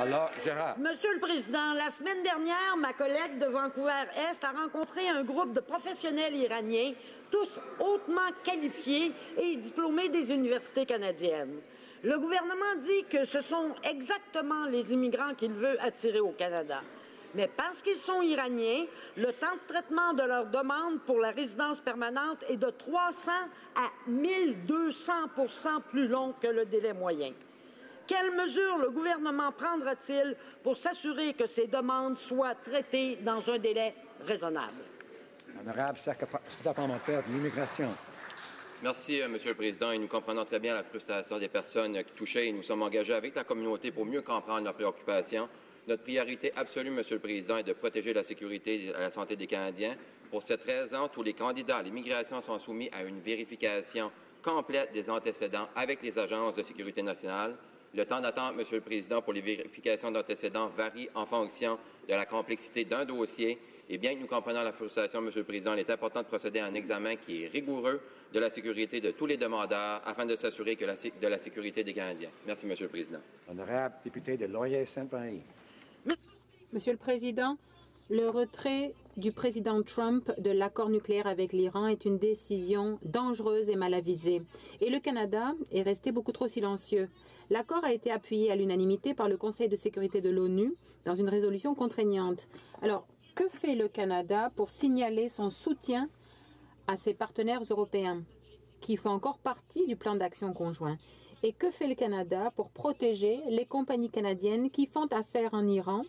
Alors, Gérard. Monsieur le Président, la semaine dernière, ma collègue de Vancouver-Est a rencontré un groupe de professionnels iraniens, tous hautement qualifiés et diplômés des universités canadiennes. Le gouvernement dit que ce sont exactement les immigrants qu'il veut attirer au Canada. Mais parce qu'ils sont iraniens, le temps de traitement de leur demande pour la résidence permanente est de 300 à 1200 % plus long que le délai moyen. Quelles mesures le gouvernement prendra-t-il pour s'assurer que ces demandes soient traitées dans un délai raisonnable? Honorable secrétaire parlementaire de l'Immigration. Merci, Monsieur le Président. Et nous comprenons très bien la frustration des personnes touchées et nous sommes engagés avec la communauté pour mieux comprendre leurs préoccupations. Notre priorité absolue, Monsieur le Président, est de protéger la sécurité et la santé des Canadiens. Pour cette raison, tous les candidats à l'immigration sont soumis à une vérification complète des antécédents avec les agences de sécurité nationale. Le temps d'attente, Monsieur le Président, pour les vérifications d'antécédents varie en fonction de la complexité d'un dossier. Et bien que nous comprenions la frustration, Monsieur le Président, il est important de procéder à un examen qui est rigoureux de la sécurité de tous les demandeurs afin de s'assurer de la sécurité des Canadiens. Merci, Monsieur le Président. Honorable député de Laurier-Sainte-Marie. Monsieur le Président, le retrait du président Trump de l'accord nucléaire avec l'Iran est une décision dangereuse et mal avisée. Et le Canada est resté beaucoup trop silencieux. L'accord a été appuyé à l'unanimité par le Conseil de sécurité de l'ONU dans une résolution contraignante. Alors, que fait le Canada pour signaler son soutien à ses partenaires européens qui font encore partie du plan d'action conjoint? Et que fait le Canada pour protéger les compagnies canadiennes qui font affaire en Iran,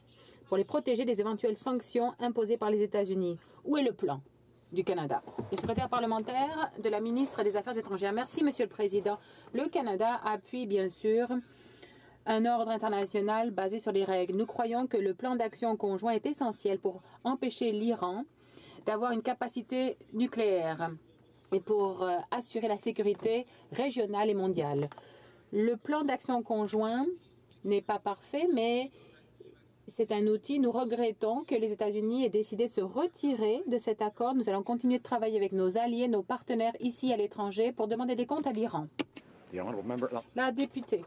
pour les protéger des éventuelles sanctions imposées par les États-Unis? Où est le plan du Canada? Le secrétaire parlementaire de la ministre des Affaires étrangères. Merci, Monsieur le Président. Le Canada appuie bien sûr un ordre international basé sur les règles. Nous croyons que le plan d'action conjoint est essentiel pour empêcher l'Iran d'avoir une capacité nucléaire et pour assurer la sécurité régionale et mondiale. Le plan d'action conjoint n'est pas parfait, mais c'est un outil. Nous regrettons que les États-Unis aient décidé de se retirer de cet accord. Nous allons continuer de travailler avec nos alliés, nos partenaires ici à l'étranger pour demander des comptes à l'Iran. La députée.